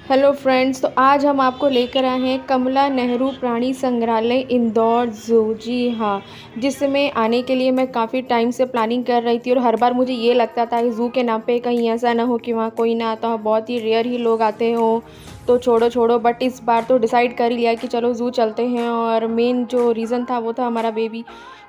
Hello friends, तो आज हम आपको लेकर आए हैं कमला नेहरू प्राणी संग्रहालय इंदौर ज़ू। जी हाँ, जिसमें आने के लिए मैं काफ़ी टाइम से प्लानिंग कर रही थी और हर बार मुझे ये लगता था कि ज़ू के नाम पे कहीं ऐसा ना हो कि वहाँ कोई ना आता हो, बहुत ही रेयर ही लोग आते हों। तो छोड़ो छोड़ो, बट इस बार तो डिसाइड कर ही लिया कि चलो ज़ू चलते हैं। और मेन जो रीज़न था वो था हमारा बेबी,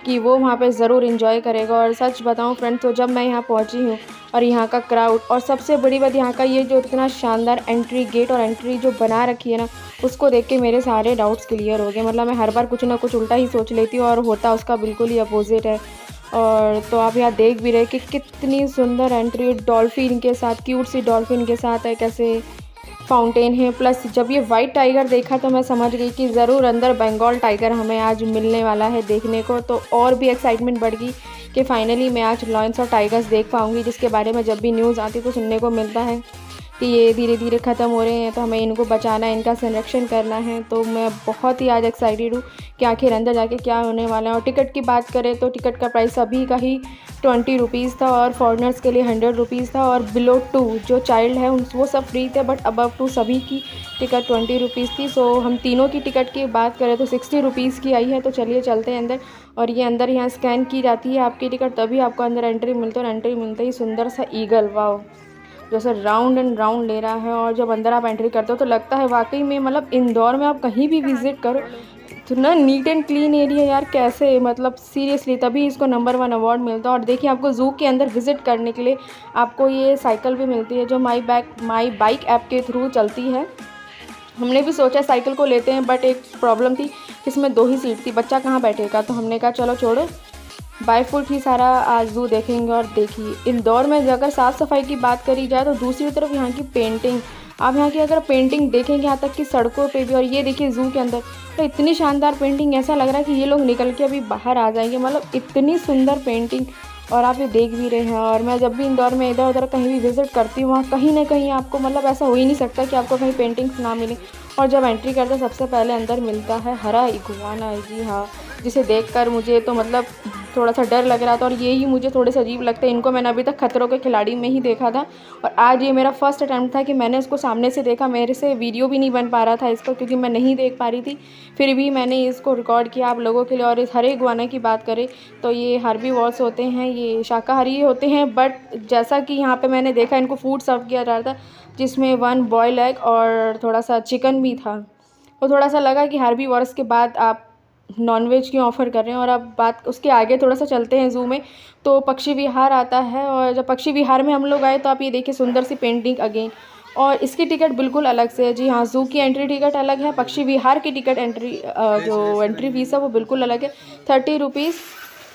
कि वो वहाँ पे ज़रूर इन्जॉय करेगा। और सच बताऊँ फ्रेंड्स, तो जब मैं यहाँ पहुँची हूँ और यहाँ का क्राउड, और सबसे बड़ी बात यहाँ का ये जो इतना शानदार एंट्री गेट और एंट्री जो बना रखी है ना, उसको देख के मेरे सारे डाउट्स क्लियर हो गए। मतलब मैं हर बार कुछ ना कुछ उल्टा ही सोच लेती हूँ और होता उसका बिल्कुल ही अपोजिट है। और तो आप यहाँ देख भी रहे कि कितनी सुंदर एंट्री, डॉल्फिन के साथ, क्यूट सी डॉल्फिन के साथ है, कैसे फाउंटेन है। प्लस जब ये वाइट टाइगर देखा तो मैं समझ गई कि ज़रूर अंदर बंगाल टाइगर हमें आज मिलने वाला है देखने को। तो और भी एक्साइटमेंट बढ़ गई कि फाइनली मैं आज लॉयंस और टाइगर्स देख पाऊँगी, जिसके बारे में जब भी न्यूज़ आती तो सुनने को मिलता है कि ये धीरे धीरे ख़त्म हो रहे हैं, तो हमें इनको बचाना है, इनका संरक्षण करना है। तो मैं बहुत ही आज एक्साइटेड हूँ कि आखिर अंदर जाके क्या होने वाला है। और टिकट की बात करें तो टिकट का प्राइस अभी का ही 20 रुपीज़ था, और फॉरेनर्स के लिए 100 रुपीज़ था, और बिलो 2 जो चाइल्ड है वो सब फ्री थे, बट अबव 2 सभी की टिकट 20 रुपीज़ थी। सो हम तीनों की टिकट की बात करें तो 60 रुपीज़ की आई है। तो चलिए चलते हैं अंदर। और ये अंदर यहाँ स्कैन की जाती है आपकी टिकट, तभी आपको अंदर एंट्री मिलती है। और एंट्री मिलते ही सुंदर सा ईगल, वाओ, जैसे राउंड एंड राउंड ले रहा है। और जब अंदर आप एंट्री करते हो तो लगता है वाकई में, मतलब इंदौर में आप कहीं भी विज़िट करो इतना नीट एंड क्लीन एरिया यार, कैसे, मतलब सीरियसली तभी इसको नंबर 1 अवार्ड मिलता है। और देखिए, आपको ज़ू के अंदर विज़िट करने के लिए आपको ये साइकिल भी मिलती है, जो माई बाइक ऐप के थ्रू चलती है। हमने भी सोचा साइकिल को लेते हैं, बट एक प्रॉब्लम थी कि इसमें 2 ही सीट थी, बच्चा कहाँ बैठेगा। तो हमने कहा चलो छोड़ो, बाय फुट ही सारा आज ज़ू देखेंगे। और देखिए, इंदौर में अगर साफ़ सफाई की बात करी जाए तो दूसरी तरफ यहाँ की पेंटिंग, आप यहाँ की अगर पेंटिंग देखेंगे यहाँ तक कि सड़कों पे भी, और ये देखिए ज़ू के अंदर, तो इतनी शानदार पेंटिंग, ऐसा लग रहा है कि ये लोग निकल के अभी बाहर आ जाएंगे। मतलब इतनी सुंदर पेंटिंग, और आप ये देख भी रहे हैं। और मैं जब भी इंदौर में इधर उधर कहीं भी विज़िट करती हूँ, वहाँ कहीं ना कहीं आपको, मतलब ऐसा हो ही नहीं सकता कि आपको कहीं पेंटिंग्स ना मिले। और जब एंट्री करते सबसे पहले अंदर मिलता है हरा इगुआना। जी हाँ, जिसे देखकर मुझे तो मतलब थोड़ा सा डर लग रहा था, और ये ही मुझे थोड़े से अजीब लगते हैं। इनको मैंने अभी तक खतरों के खिलाड़ी में ही देखा था, और आज ये मेरा फर्स्ट अटैम्प्ट था कि मैंने इसको सामने से देखा। मेरे से वीडियो भी नहीं बन पा रहा था इसका, क्योंकि मैं नहीं देख पा रही थी, फिर भी मैंने इसको रिकॉर्ड किया आप लोगों के लिए। और इस हरे इगुआना की बात करें तो ये हार्बीवोर्स होते हैं, ये शाकाहारी होते हैं, बट जैसा कि यहाँ पे मैंने देखा इनको फूड सर्व किया जा रहा था, जिसमें 1 बॉयल एग और थोड़ा सा चिकन भी था। और थोड़ा सा लगा कि हार्बीवोर्स के बाद आप नॉनवेज क्यों ऑफ़र कर रहे हैं। और अब बात उसके आगे थोड़ा सा चलते हैं ज़ू में, तो पक्षी विहार आता है। और जब पक्षी विहार में हम लोग आए तो आप ये देखिए सुंदर सी पेंटिंग अगेन, और इसकी टिकट बिल्कुल अलग से है। जी हाँ, ज़ू की एंट्री टिकट अलग है, पक्षी विहार की टिकट जो एंट्री फीस है वो बिल्कुल अलग है, 30 रुपीज़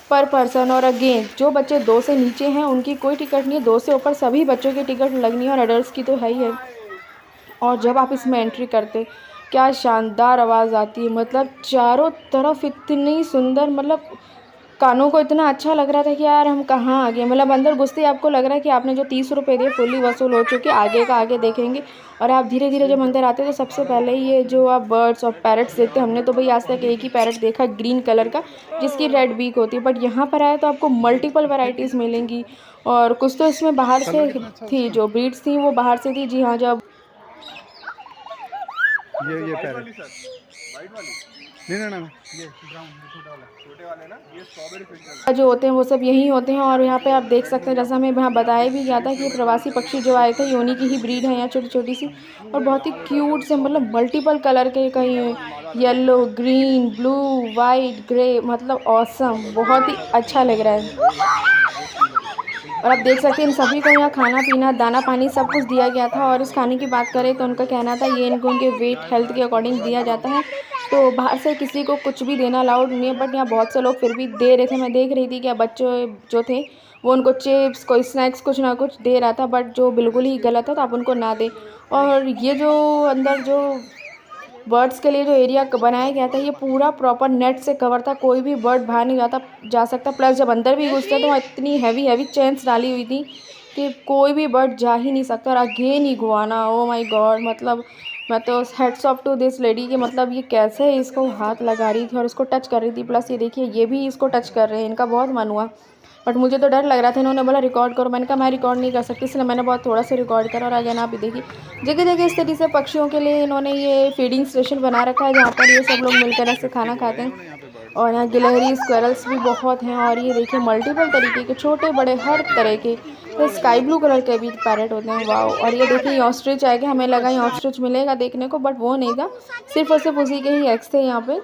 पर पर्सन। और अगेन जो बच्चे 2 से नीचे हैं उनकी कोई टिकट नहीं है, 2 से ऊपर सभी बच्चों की टिकट लगनी है, और अडल्ट की तो है ही है। और जब आप इसमें एंट्री करते, क्या शानदार आवाज़ आती है, मतलब चारों तरफ इतनी सुंदर, मतलब कानों को इतना अच्छा लग रहा था कि यार हम कहाँ आ गए। मतलब अंदर घुसते ही आपको लग रहा है कि आपने जो 30 रुपये दिए फुल्ली वसूल हो चुके, आगे का आगे देखेंगे। और आप धीरे धीरे जब अंदर आते तो सबसे पहले ये जो आप बर्ड्स और पैरट्स देखते, हमने तो भाई आज तक एक ही पैरट देखा ग्रीन कलर का, जिसकी रेड बीक होती है, बट यहाँ पर आए तो आपको मल्टीपल वैरायटीज़ मिलेंगी। और कुछ तो इसमें बाहर से थी, जो ब्रीड्स थी वो बाहर से थी। जी हाँ, जब ये पैरेट वाइट वाली नहीं ना ना ये ब्राउन छोटे वाले ना, ये स्ट्रॉबेरी फिंगर जो होते हैं वो सब यहीं होते हैं। और यहाँ पे आप देख सकते हैं, जैसा हमें यहाँ बताया भी गया था कि ये प्रवासी पक्षी जो आए थे ये उन्हीं की ही ब्रीड है, यहाँ छोटी छोटी सी, और बहुत ही क्यूट से, मतलब मल्टीपल कलर के, कहीं yellow, green, blue, white, grey, मतलब ऑसम, बहुत ही अच्छा लग रहा है। और आप देख सकते हैं इन सभी को यहाँ खाना पीना, दाना पानी सब कुछ दिया गया था। और इस खाने की बात करें तो उनका कहना था ये इनको उनके वेट हेल्थ के अकॉर्डिंग दिया जाता है, तो बाहर से किसी को कुछ भी देना अलाउड नहीं है। बट यहाँ बहुत से लोग फिर भी दे रहे थे, मैं देख रही थी कि बच्चों जो थे वो उनको चिप्स, कोई स्नैक्स, कुछ ना कुछ दे रहा था, बट जो बिल्कुल ही गलत है तो आप उनको ना दें। और ये जो अंदर जो बर्ड्स के लिए जो एरिया बनाया गया था, ये पूरा प्रॉपर नेट से कवर था, कोई भी बर्ड बाहर नहीं जा सकता। प्लस जब अंदर भी घुसते तो वहाँ इतनी हैवी हैवी चेन्स डाली हुई थी कि कोई भी बर्ड जा ही नहीं सकता। और again iguana, oh my god, मतलब मैं तो heads off to this lady कि मतलब ये कैसे इसको हाथ लगा रही थी और इसको टच कर रही थी। प्लस ये देखिए ये भी इसको टच कर रहे हैं, इनका बहुत मन हुआ। बट मुझे तो डर लग रहा था। इन्होंने बोला रिकॉर्ड करो, मैंने कहा मैं रिकॉर्ड नहीं कर सकती, इसलिए मैंने बहुत थोड़ा सा रिकॉर्ड करा। और अगेन आप देखिए जगह जगह इस तरीके से पक्षियों के लिए इन्होंने ये फीडिंग स्टेशन बना रखा है, जहाँ पर ये सब लोग मिलकर ऐसे खाना खाते हैं। और यहाँ गिलहरी स्क्वेरल्स भी बहुत हैं। और ये देखिए मल्टीपल तरीके के छोटे बड़े हर तरह के, तो स्काई ब्लू कलर के भी पैरेट होते हैं। वाओ। और ये देखिए ऑस्ट्रिच आएगा, हमें लगा ये ऑस्ट्रिच मिलेगा देखने को, बट वो नहीं था, सिर्फ और सिर्फ उसी के ही एग्स थे यहाँ पे।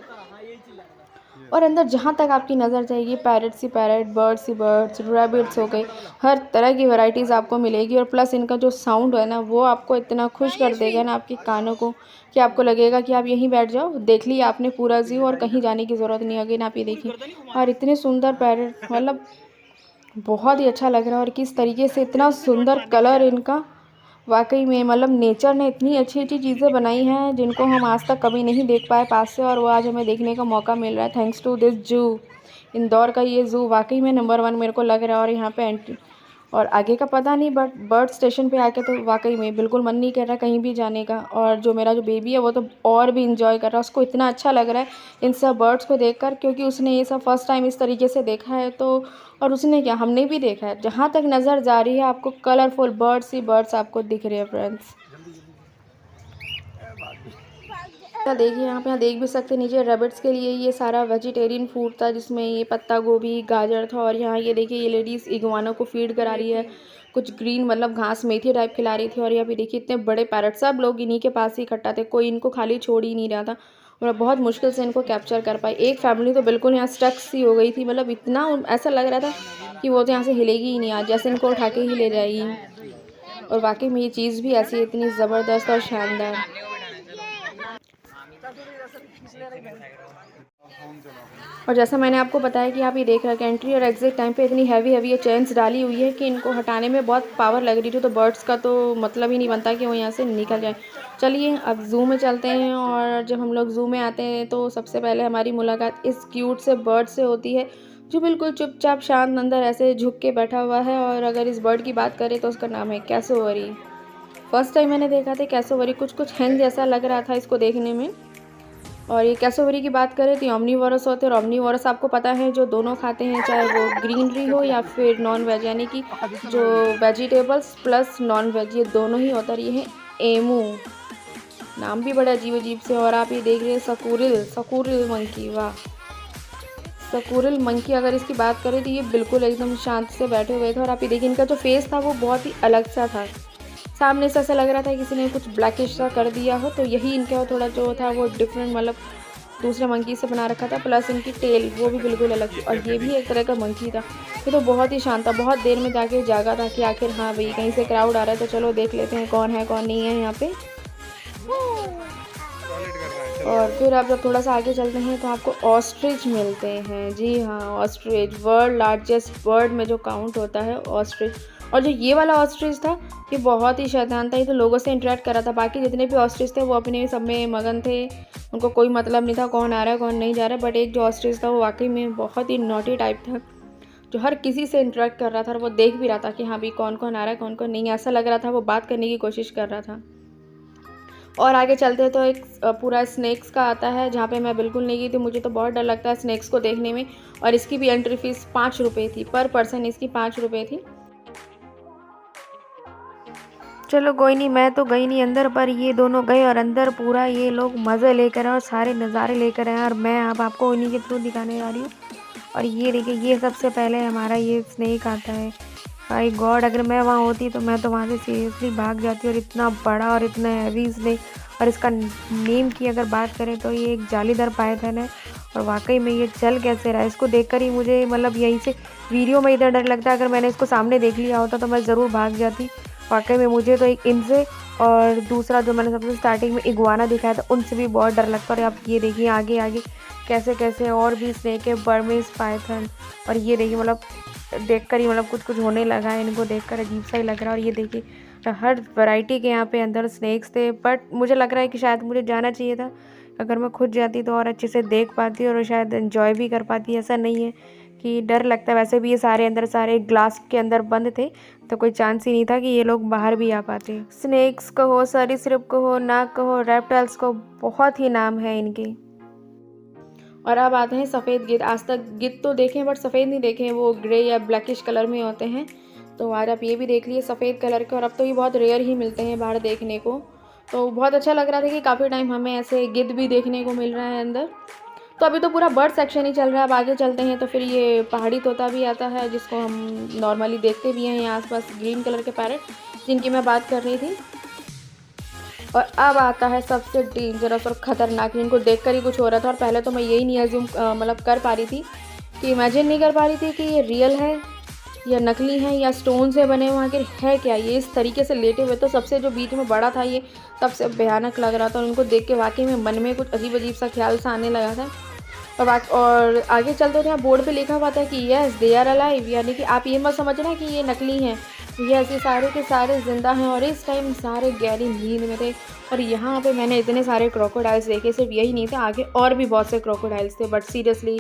और अंदर जहाँ तक आपकी नज़र जाएगी पैरेट्स ही पैरेट, बर्ड्स ही बर्ड्स, रैबिट्स हो गए, हर तरह की वैरायटीज़ आपको मिलेगी। और प्लस इनका जो साउंड है ना, वो आपको इतना खुश कर देगा ना आपके कानों को, कि आपको लगेगा कि आप यहीं बैठ जाओ, देख लिया आपने पूरा ज़ू और कहीं जाने की ज़रूरत नहीं होगी ना। आप ये देखिए और इतने सुंदर पैरेट, मतलब बहुत ही अच्छा लग रहा है। और किस तरीके से इतना सुंदर कलर इनका, वाकई में मतलब नेचर ने इतनी अच्छी अच्छी चीज़ें बनाई हैं जिनको हम आज तक कभी नहीं देख पाए पास से, और वो आज हमें देखने का मौका मिल रहा है थैंक्स टू दिस जू। इंदौर का ये ज़ू वाकई में नंबर 1 मेरे को लग रहा है। और यहाँ पे एंट्री और आगे का पता नहीं, बट बर्ड स्टेशन पे आके तो वाकई में बिल्कुल मन नहीं कर रहा कहीं भी जाने का। और जो मेरा जो बेबी है वो तो और भी इंजॉय कर रहा है, उसको इतना अच्छा लग रहा है इन सब बर्ड्स को देखकर, क्योंकि उसने ये सब फर्स्ट टाइम इस तरीके से देखा है। तो और उसने क्या, हमने भी देखा है, जहाँ तक नज़र जा रही है आपको कलरफुल बर्ड्स ही बर्ड्स आपको दिख रहे हैं फ्रेंड्स। देखिए यहाँ पे देख भी सकते हैं नीचे रैबिट्स के लिए ये सारा वेजिटेरियन फूड था, जिसमें ये पत्ता गोभी गाजर था। और यहाँ ये देखिए ये लेडीज़ इगुआनों को फीड करा रही है, कुछ ग्रीन मतलब घास मेथी टाइप खिला रही थी। और यहाँ पे देखिए इतने बड़े पैरट, सब लोग इन्हीं के पास ही इकट्ठा थे, कोई इनको खाली छोड़ ही नहीं रहा था। और बहुत मुश्किल से इनको कैप्चर कर पाई। एक फैमिली तो बिल्कुल यहाँ स्टक सी हो गई थी, मतलब इतना ऐसा लग रहा था कि वो तो यहाँ से हिलेगी ही नहीं, आज जैसे इनको उठा के ही ले जाएगी। और वाकई में ये चीज़ भी ऐसी इतनी ज़बरदस्त और शानदार। और जैसा मैंने आपको बताया कि आप ये देख रहे हैं कि एंट्री और एग्जिट टाइम पे इतनी हैवी ये चेन्स डाली हुई है कि इनको हटाने में बहुत पावर लग रही थी। तो बर्ड्स का तो मतलब ही नहीं बनता कि वो यहाँ से निकल जाए। चलिए अब ज़ू में चलते हैं। और जब हम लोग ज़ू में आते हैं तो सबसे पहले हमारी मुलाकात इस क्यूट से बर्ड से होती है, जो बिल्कुल चुपचाप शांत अंदर ऐसे झुक के बैठा हुआ है। और अगर इस बर्ड की बात करें तो उसका नाम है कैसोवरी। फर्स्ट टाइम मैंने देखा था कैसोवरी, कुछ हैंग जैसा लग रहा था इसको देखने में। और ये कैसोवरी की बात करें तो ऑमनीवोरस होते हैं। और ऑमनीवोरस आपको पता है जो दोनों खाते हैं, चाहे वो ग्रीनरी हो या फिर नॉन वेज, यानी कि जो वेजिटेबल्स प्लस नॉन वेज, ये दोनों ही होता है। ये है एमू, नाम भी बड़ा अजीब अजीब से। और आप ये देख रहे हैं सकूरिल मंकी। वाह, सकूरिल मंकी अगर इसकी बात करें तो ये बिल्कुल एकदम शांत से बैठे हुए थे। और आप ये देखिए इनका जो फेस था वो बहुत ही अलग सा था, सामने से ऐसा लग रहा था किसी ने कुछ ब्लैकिश सा कर दिया हो। तो यही इनका थोड़ा जो था वो डिफरेंट, मतलब दूसरे मंकी से बना रखा था। प्लस इनकी टेल वो भी बिल्कुल अलग थी। और ये भी एक तरह का मंकी था। ये तो बहुत ही शांत था, बहुत देर में जाके जागा था कि आखिर हाँ भाई कहीं से क्राउड आ रहा है तो चलो देख लेते हैं कौन है कौन नहीं है यहाँ पे। और फिर आप जब थोड़ा सा आगे चलते हैं तो आपको ऑस्ट्रिच मिलते हैं। जी हाँ, ऑस्ट्रिच वर्ल्ड लार्जेस्ट बर्ड में जो काउंट होता है ऑस्ट्रिच। और जो ये वाला ऑस्ट्रिच था ये बहुत ही शैतान था, ये तो लोगों से इंटरेक्ट कर रहा था। बाकी जितने भी ऑस्ट्रिच थे वो अपने सब में मगन थे, उनको कोई मतलब नहीं था कौन आ रहा है कौन नहीं जा रहा है। बट एक जो ऑस्ट्रिच था वो वाकई में बहुत ही नॉटी टाइप था, जो हर किसी से इंटरेक्ट कर रहा था। और वो देख भी रहा था कि हाँ भाई कौन कौन आ रहा है कौन कौन नहीं, ऐसा लग रहा था वो बात करने की कोशिश कर रहा था। और आगे चलते तो एक पूरा स्नैक्स का आता है, जहाँ पे मैं बिल्कुल नहीं गई थी, मुझे तो बहुत डर लगता है स्नैक्स को देखने में। और इसकी भी एंट्री फीस 5 रुपये थी, पर पर्सन इसकी 5 रुपये थी। चलो कोई नहीं, मैं तो गई नहीं अंदर, पर ये दोनों गए और अंदर पूरा ये लोग मज़े लेकर आए और सारे नज़ारे लेकर आए। और मैं अब आपको उन्हीं के थ्रू दिखाने जा रही हूँ। और ये देखिए ये सबसे पहले हमारा ये स्नैक आता है। भाई गॉड, अगर मैं वहाँ होती तो मैं तो वहाँ से सीरियसली भाग जाती। और इतना बड़ा और इतना हैवी स्नैक, और इसका नेम की अगर बात करें तो ये एक जालीदार पायथन है। और वाकई में ये चल कैसे रहा है, इसको देखकर ही मुझे मतलब यहीं से वीडियो में इधर डर लगता है। अगर मैंने इसको सामने देख लिया होता तो मैं ज़रूर भाग जाती। वाकई में मुझे तो एक इनसे और दूसरा जो मैंने सबसे स्टार्टिंग में इगुआना दिखाया था उनसे भी बहुत डर लगता है। और आप ये देखिए आगे आगे कैसे कैसे और भी स्नैक है, बर्मीज पाइथन। और ये देखिए मतलब देखकर ही मतलब कुछ होने लगा है, इनको देखकर अजीब सा ही लग रहा है। और ये देखिए हर वैरायटी के यहाँ पे अंदर स्नैक्स थे। बट मुझे लग रहा है कि शायद मुझे जाना चाहिए था, अगर मैं खुद जाती तो और अच्छे से देख पाती और शायद एंजॉय भी कर पाती। ऐसा नहीं है कि डर लगता है, वैसे भी ये सारे अंदर सारे ग्लास के अंदर बंद थे तो कोई चांस ही नहीं था कि ये लोग बाहर भी आ पाते। स्नैक्स कहो, सरीसृप कहो, नाग कहो, रेप्टाइल्स को बहुत ही नाम है इनके। और अब आते हैं सफ़ेद गिद्ध। आज तक गिद्ध तो देखे बट सफ़ेद नहीं देखे, वो ग्रे या ब्लैकिश कलर में होते हैं। तो आज आप ये भी देख लिए सफ़ेद कलर के, और अब तो ये बहुत रेयर ही मिलते हैं बाहर देखने को। तो बहुत अच्छा लग रहा था कि काफ़ी टाइम हमें ऐसे गिद्ध भी देखने को मिल रहा है अंदर। तो अभी तो पूरा बर्ड सेक्शन ही चल रहा है। अब आगे चलते हैं तो फिर ये पहाड़ी तोता भी आता है, जिसको हम नॉर्मली देखते भी हैं यहाँ आसपास, ग्रीन कलर के पैरट जिनकी मैं बात कर रही थी। और अब आता है सबसे डेंजरस और ख़तरनाक, जिनको देखकर ही कुछ हो रहा था। और पहले तो मैं यही नहीं अज्यूम मतलब कर पा रही थी, कि इमेजिन नहीं कर पा रही थी कि ये रियल है या नकली है या स्टोन से बने हुए आखिर है क्या। ये इस तरीके से लेटे हुए, तो सबसे जो बीच में बड़ा था ये सबसे भयानक लग रहा था। और उनको देख के वाकई में मन में कुछ अजीब अजीब सा ख्याल सा आने लगा था। और आगे चलते थे, बोर्ड पे लिखा हुआ था कि यस दे आर अलाइव, यानी कि आप ये मत समझना कि ये नकली हैं, यस ये सारे के सारे ज़िंदा हैं। और इस टाइम सारे गहरी नींद में थे। और यहाँ पे मैंने इतने सारे क्रोकोडाइल्स देखे, सिर्फ यही नहीं थे, आगे और भी बहुत से क्रोकोडाइल्स थे। बट सीरियसली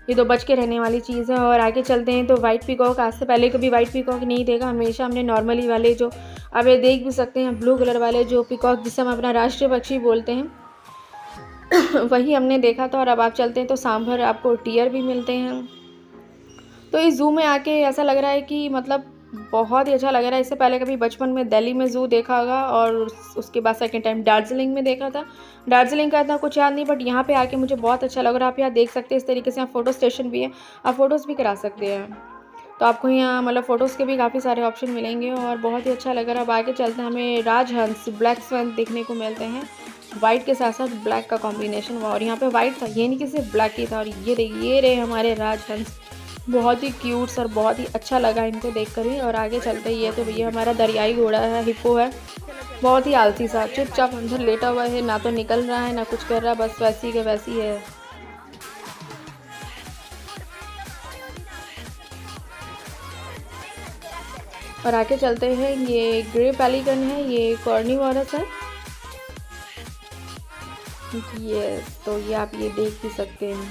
ये तो बच के रहने वाली चीज़ है। और आगे चलते हैं तो वाइट पीकॉक, आज से पहले कभी वाइट पीकॉक नहीं देखा। हमेशा हमने नॉर्मली वाले, जो आप ये देख भी सकते हैं, ब्लू कलर वाले जो पीकॉक, जिसे हम अपना राष्ट्रीय पक्षी बोलते हैं, वही हमने देखा था। और अब आप चलते हैं तो सांभर, आपको टियर भी मिलते हैं। तो इस ज़ू में आके ऐसा लग रहा है कि मतलब बहुत ही अच्छा लग रहा है। इससे पहले कभी बचपन में दिल्ली में ज़ू देखा होगा, और उसके बाद सेकंड टाइम दार्जिलिंग में देखा था। दार्जिलिंग का इतना कुछ याद नहीं, बट यहाँ पे आके मुझे बहुत अच्छा लग रहा है। आप यहाँ देख सकते हैं इस तरीके से, यहाँ फ़ोटो स्टेशन भी है, आप फ़ोटोज़ भी करा सकते हैं। तो आपको यहाँ मतलब फ़ोटोज़ के भी काफ़ी सारे ऑप्शन मिलेंगे, और बहुत ही अच्छा लग रहा है। अब आगे चलते हैं, हमें राजहंस, ब्लैक स्वैन देखने को मिलते हैं, वाइट के साथ साथ ब्लैक का कॉम्बिनेशन हुआ। और यहाँ पे वाइट था, ये नहीं कि सिर्फ ब्लैक ही था। और ये देखिए, ये रहे हमारे राजहंस, बहुत ही क्यूट और बहुत ही अच्छा लगा इनको देखकर ही। और आगे चलते ही है तो भैया हमारा दरियाई घोड़ा है, हिप्पो है, बहुत ही आलसी सा, चुपचाप अंदर लेटा हुआ है, ना तो निकल रहा है ना कुछ कर रहा, बस वैसी के वैसी है। और आगे चलते हैं, ये ग्रे पेलिकन है, ये कॉर्निवोरस है, ये तो ये आप ये देख भी सकते हैं,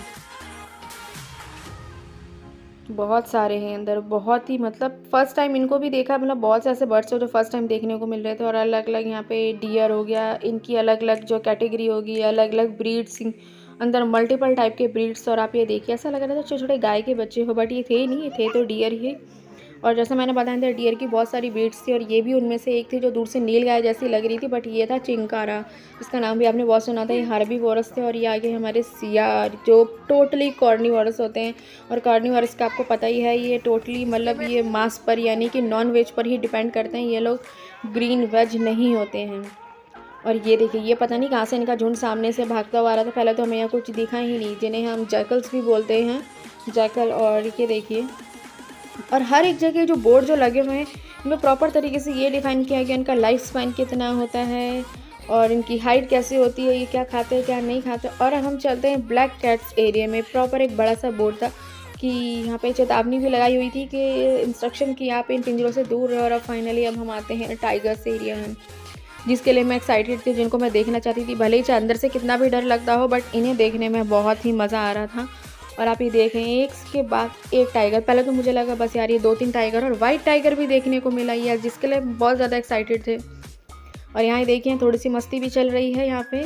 बहुत सारे हैं अंदर, बहुत ही मतलब फ़र्स्ट टाइम इनको भी देखा। मतलब बहुत से ऐसे बर्ड्स हो जो फर्स्ट टाइम देखने को मिल रहे थे। और अलग अलग यहाँ पे डियर हो गया, इनकी अलग अलग जो कैटेगरी होगी, अलग अलग ब्रीड्स, अंदर मल्टीपल टाइप के ब्रीड्स। और आप ये देखिए, ऐसा लग रहा था छोटे छोटे गाय के बच्चे हो, बट ये थे नहीं, ये थे तो डियर ही। और जैसे मैंने बताया था, डियर की बहुत सारी ब्रीड्स थी, और ये भी उनमें से एक थी जो दूर से नील गाय जैसी लग रही थी, बट ये था चिंकारा, इसका नाम भी आपने बहुत सुना था। ये हार्बीवोरस थे। और ये आगे हमारे सियार, जो टोटली कॉर्निवोरस होते हैं। और कॉर्निवोरस का आपको पता ही है, ये टोटली मतलब ये मांस पर यानी कि नॉन वेज पर ही डिपेंड करते हैं, ये लोग ग्रीन वेज नहीं होते हैं। और ये देखिए, ये पता नहीं कहाँ से इनका झुंड सामने से भागता हुआ आ रहा था। पहले तो हमें यहाँ कुछ दिखा ही नहीं, जिन्हें हम जैकल्स भी बोलते हैं, जैकल। और ये देखिए, और हर एक जगह जो बोर्ड जो लगे हुए हैं, इनमें प्रॉपर तरीके से ये डिफाइन किया गया इनका लाइफ स्पैन कितना होता है, और इनकी हाइट कैसे होती है, ये क्या खाते हैं क्या नहीं खाते। और हम चलते हैं ब्लैक कैट्स एरिया में। प्रॉपर एक बड़ा सा बोर्ड था कि यहाँ पे चेतावनी भी लगाई हुई थी कि इंस्ट्रक्शन कि आप इन पिंजरों से दूर रहो। और अब फाइनली अब हम आते हैं टाइगर्स एरिया में, जिसके लिए मैं एक्साइटेड थी, जिनको मैं देखना चाहती थी। भले ही चाहे अंदर से कितना भी डर लगता हो, बट इन्हें देखने में बहुत ही मज़ा आ रहा था। और आप ये देखें, एक के बाद एक टाइगर। पहले तो मुझे लगा बस यार ये 2-3 टाइगर, और वाइट टाइगर भी देखने को मिला यार, जिसके लिए बहुत ज़्यादा एक्साइटेड थे। और यहाँ ही देखिए, थोड़ी सी मस्ती भी चल रही है यहाँ पे।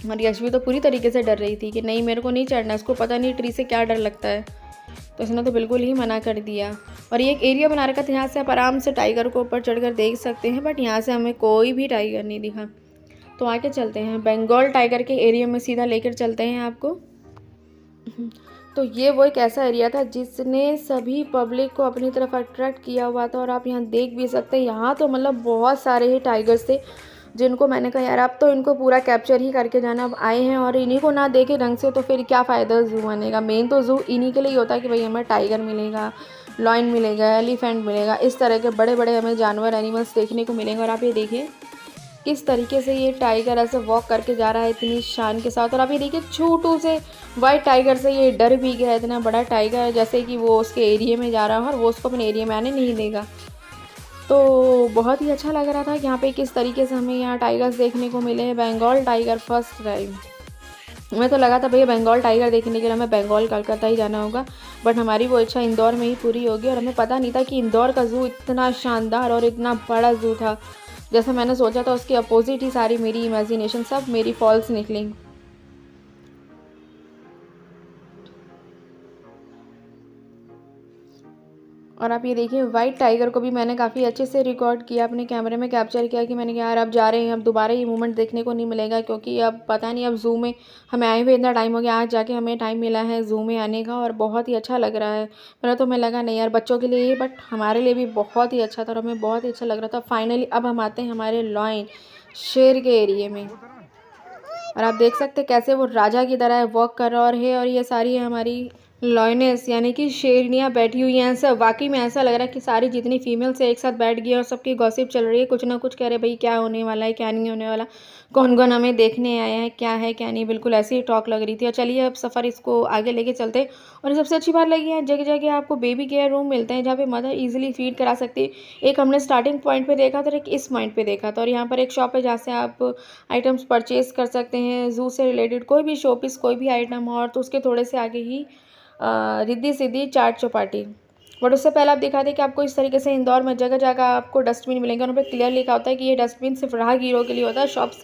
और यशवी तो पूरी तरीके से डर रही थी कि नहीं मेरे को नहीं चढ़ना, इसको पता नहीं ट्री से क्या डर लगता है, तो इसने तो बिल्कुल ही मना कर दिया। और ये एक एरिया बना रखा था, यहाँ से आप आराम से टाइगर को ऊपर चढ़कर देख सकते हैं, बट यहाँ से हमें कोई भी टाइगर नहीं दिखा। तो आगे चलते हैं, बंगाल टाइगर के एरिया में सीधा लेकर चलते हैं आपको। तो ये वो एक ऐसा एरिया था जिसने सभी पब्लिक को अपनी तरफ अट्रैक्ट किया हुआ था। और आप यहाँ देख भी सकते हैं, यहाँ तो मतलब बहुत सारे ही टाइगर्स थे, जिनको मैंने कहा यार अब तो इनको पूरा कैप्चर ही करके जाना। अब आए हैं और इन्हीं को ना देखे ढंग से तो फिर क्या फ़ायदा ज़ू आने का। मेन तो ज़ू इन्हीं के लिए ही होता है कि भाई हमें टाइगर मिलेगा, लॉयन मिलेगा, एलिफेंट मिलेगा, इस तरह के बड़े बड़े हमें जानवर एनिमल्स देखने को मिलेंगे। और आप ये देखिए किस तरीके से ये टाइगर ऐसे वॉक करके जा रहा है इतनी शान के साथ। और आप ये देखिए, छोटू से वाइट टाइगर से ये डर भी गया, इतना बड़ा टाइगर है, जैसे कि वो उसके एरिया में जा रहा है और वो उसको अपने एरिया में आने नहीं देगा। तो बहुत ही अच्छा लग रहा था कि यहाँ पे किस तरीके से हमें यहाँ टाइगर्स देखने को मिले हैं। बंगाल टाइगर फर्स्ट टाइम, मैं तो लगा था भैया बंगाल टाइगर देखने के लिए हमें बंगाल कलकत्ता ही जाना होगा, बट हमारी वो इच्छा इंदौर में ही पूरी होगी। और हमें पता नहीं था कि इंदौर का ज़ू इतना शानदार और इतना बड़ा ज़ू था। जैसा मैंने सोचा था उसके अपोजिट ही सारी मेरी इमेजिनेशन सब मेरी फॉल्स निकली। और आप ये देखिए वाइट टाइगर को भी मैंने काफ़ी अच्छे से रिकॉर्ड किया, अपने कैमरे में कैप्चर किया कि मैंने कहा यार अब जा रहे हैं, अब दोबारा ये मूवमेंट देखने को नहीं मिलेगा, क्योंकि अब पता नहीं अब ज़ू में हमें आए हुए इतना टाइम हो गया, आज जाके हमें टाइम मिला है ज़ू में आने का और बहुत ही अच्छा लग रहा है। पहले तो हमें लगा नहीं यार बच्चों के लिए, बट हमारे लिए भी बहुत ही अच्छा था और हमें बहुत ही अच्छा लग रहा था। फाइनली अब हम आते हैं हमारे लॉयन शेर के एरिए में, और आप देख सकते हैं कैसे वो राजा की तरह वॉक कर रहा है और ये सारी हमारी लॉयनेस यानी कि शेरनियाँ बैठी हुई हैं। सब वाकई में ऐसा लग रहा है कि सारी जितनी फीमेल्स है एक साथ बैठ गई और सबकी गॉसिप चल रही है, कुछ ना कुछ कह रहे भाई क्या होने वाला है क्या नहीं होने वाला, कौन कौन हमें देखने आया है क्या नहीं, बिल्कुल ऐसी ही टॉक लग रही थी। और चलिए अब सफ़र इसको आगे लेके चलते हैं। और सबसे अच्छी बात लगी है जगह जगह आपको बेबी केयर रूम मिलते हैं जहाँ पे मदर इजीली फीड करा सकती है। एक हमने स्टार्टिंग पॉइंट पे देखा था, एक इस पॉइंट पे देखा था, और यहाँ पर एक शॉप है जहाँ से आप आइटम्स परचेज़ कर सकते हैं ज़ू से रिलेटेड कोई भी शोपीस कोई भी आइटम हो। और तो उसके थोड़े से आगे ही रिद्धि सिद्धि चाट चौपाटी। बट उससे पहले आप दिखा दें कि आपको इस तरीके से इंदौर में जगह जगह आपको डस्टबिन मिलेंगे और उन पर क्लियर लिखा होता है कि ये डस्टबिन सिर्फ राहगीरों के लिए होता है, शॉप्स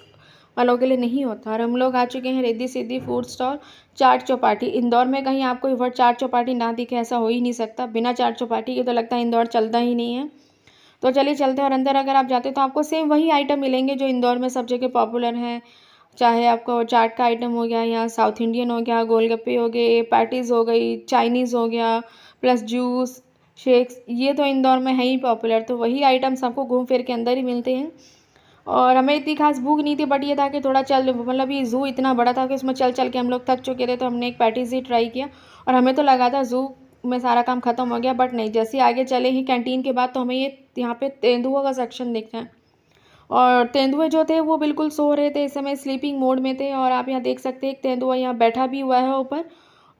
वालों के लिए नहीं होता। और हम लोग आ चुके हैं रिद्धि सिद्धि फूड स्टॉल चाट चौपाटी। इंदौर में कहीं आपको ये वर्ड चाट चौपाटी ना दिखे ऐसा हो ही नहीं सकता, बिना चाट चौपाटी के तो लगता है इंदौर चलता ही नहीं है। तो चलिए चलते हैं, और अंदर अगर आप जाते हैं तो आपको सेम वही आइटम मिलेंगे जो इंदौर में सब जगह पॉपुलर हैं, चाहे आपको चाट का आइटम हो गया या साउथ इंडियन हो गया, गोलगप्पे हो गए, पैटीज़ हो गई, चाइनीज़ हो गया, प्लस जूस शेक्स, ये तो इंदौर में है ही पॉपुलर। तो वही आइटम्स आपको घूम फिर के अंदर ही मिलते हैं। और हमें इतनी खास भूख नहीं थी, बट ये था कि थोड़ा चल मतलब ये ज़ू इतना बड़ा था कि उसमें चल चल के हम लोग थक चुके थे, तो हमने एक पैटीज़ ही ट्राई किया। और हमें तो लगा था ज़ू में सारा काम ख़त्म हो गया, बट नहीं, जैसे ही आगे चले ही कैंटीन के बाद तो हमें ये यहाँ पे तेंदुओं का सेक्शन दिखता है। और तेंदुए जो थे वो बिल्कुल सो रहे थे, इस समय स्लीपिंग मोड में थे। और आप यहाँ देख सकते हैं एक तेंदुआ यहाँ बैठा भी हुआ है ऊपर,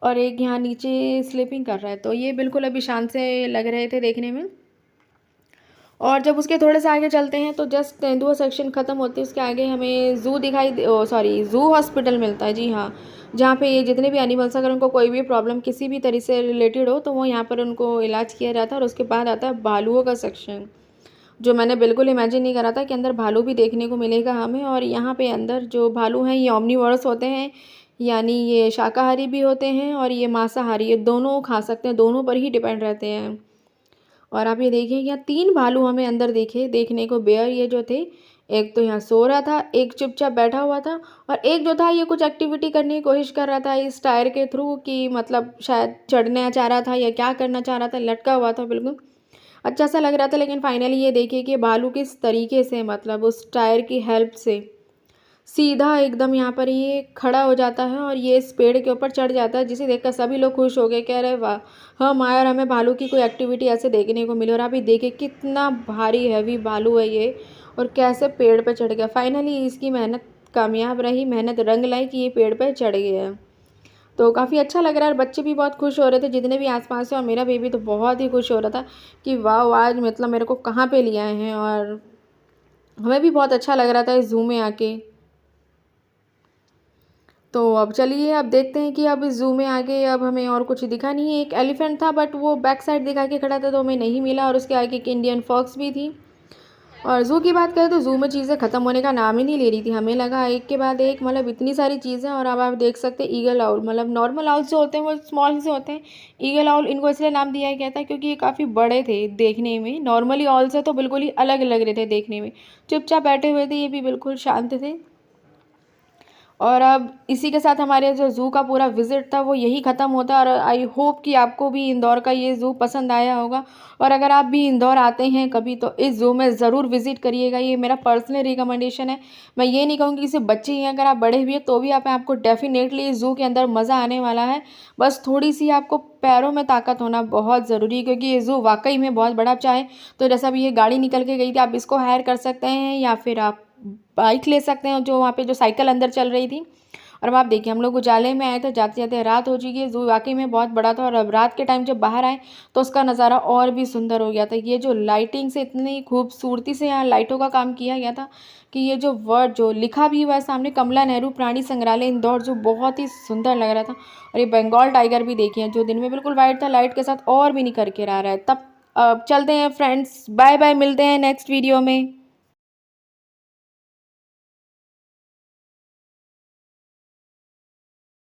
और एक यहाँ नीचे स्लीपिंग कर रहा है। तो ये बिल्कुल अभी शांत से लग रहे थे देखने में। और जब उसके थोड़े से आगे चलते हैं तो जस्ट तेंदुआ सेक्शन ख़त्म होते हैं उसके आगे हमें ज़ू ज़ू हॉस्पिटल मिलता है। जी हाँ, जहाँ पे ये जितने भी एनिमल्स अगर उनको कोई भी प्रॉब्लम किसी भी तरह से रिलेटेड हो तो वो यहाँ पर उनको इलाज किया जाता है। और उसके बाद आता है भालुओं का सेक्शन, जो मैंने बिल्कुल इमेजिन नहीं करा था कि अंदर भालू भी देखने को मिलेगा हमें। और यहाँ पे अंदर जो भालू हैं ये ओमनीवोरस होते हैं, यानी ये शाकाहारी भी होते हैं और ये मांसाहारी, ये दोनों खा सकते हैं, दोनों पर ही डिपेंड रहते हैं। और आप ये देखिए यहाँ 3 भालू हमें अंदर देखने को बेयर ये जो थे, एक तो यहाँ सो रहा था, एक चुपचाप बैठा हुआ था, और एक जो था ये कुछ एक्टिविटी करने की कोशिश कर रहा था इस टायर के थ्रू, कि मतलब शायद चढ़ना चाह रहा था या क्या करना चाह रहा था, लटका हुआ था बिल्कुल अच्छा सा लग रहा था। लेकिन फाइनली ये देखिए कि भालू किस तरीके से मतलब उस टायर की हेल्प से सीधा एकदम यहाँ पर ये खड़ा हो जाता है और ये इस पेड़ के ऊपर चढ़ जाता है, जिसे देखकर सभी लोग खुश हो गए, कह रहे वाह हम आए और हमें भालू की कोई एक्टिविटी ऐसे देखने को मिली। और आप ये देखिए कितना भारी हैवी भालू है ये, और कैसे पेड़ पे चढ़ गया। फाइनली इसकी मेहनत कामयाब रही, मेहनत रंग लाई कि ये पेड़ पे चढ़ गया है। तो काफ़ी अच्छा लग रहा है और बच्चे भी बहुत खुश हो रहे थे जितने भी आसपास से, और मेरा बेबी तो बहुत ही खुश हो रहा था कि वाह आज मतलब मेरे को कहाँ पे ले आए हैं। और हमें भी बहुत अच्छा लग रहा था इस ज़ू में आके। तो अब चलिए अब देखते हैं कि अब इस ज़ू में आगे अब हमें और कुछ दिखा नहीं है। एक एलिफेंट था बट वो बैक साइड दिखा के खड़ा था तो हमें नहीं मिला, और उसके आगे एक इंडियन फॉक्स भी थी। और ज़ू की बात करें तो ज़ू में चीज़ें ख़त्म होने का नाम ही नहीं ले रही थी, हमें लगा एक के बाद एक मतलब इतनी सारी चीज़ें। और अब आप देख सकते हैं ईगल आउल, मतलब नॉर्मल आउल जो होते हैं वो स्मॉल से होते हैं, ईगल आउल इनको इसलिए नाम दिया गया था क्योंकि ये काफ़ी बड़े थे देखने में, नॉर्मली आउल से तो बिल्कुल ही अलग लग रहे थे देखने में, चुपचाप बैठे हुए थे, ये भी बिल्कुल शांत थे। और अब इसी के साथ हमारे जो ज़ू का पूरा विज़िट था वो यही ख़त्म होता है। और आई होप कि आपको भी इंदौर का ये ज़ू पसंद आया होगा, और अगर आप भी इंदौर आते हैं कभी तो इस ज़ू में ज़रूर विज़िट करिएगा, ये मेरा पर्सनल रिकमेंडेशन है। मैं ये नहीं कहूँगी कि सिर्फ बच्चे ही हैं, अगर आप बड़े भी हैं तो भी आपको डेफिनेटली इस ज़ू के अंदर मज़ा आने वाला है। बस थोड़ी सी आपको पैरों में ताकत होना बहुत ज़रूरी है, क्योंकि ये ज़ू वाकई में बहुत बड़ा। चाहे तो जैसा अभी ये गाड़ी निकल के गई थी, आप इसको हायर कर सकते हैं या फिर आप बाइक ले सकते हैं, जो वहाँ पे जो साइकिल अंदर चल रही थी। और अब आप देखिए हम लोग उजाले में आए थे, जाते जाते रात हो चुकी है। ज़ू वाकई में बहुत बड़ा था, और अब रात के टाइम जब बाहर आए तो उसका नज़ारा और भी सुंदर हो गया था। ये जो लाइटिंग से इतनी खूबसूरती से यहाँ लाइटों का काम किया गया था कि ये जो वर्ड जो लिखा भी हुआ है सामने, कमला नेहरू प्राणी संग्रहालय इंदौर, जो बहुत ही सुंदर लग रहा था। और ये बंगाल टाइगर भी देखिए जो दिन में बिल्कुल वाइट था, लाइट के साथ और भी निखर के आ रहा है। तब अब चलते हैं फ्रेंड्स, बाय बाय, मिलते हैं नेक्स्ट वीडियो में।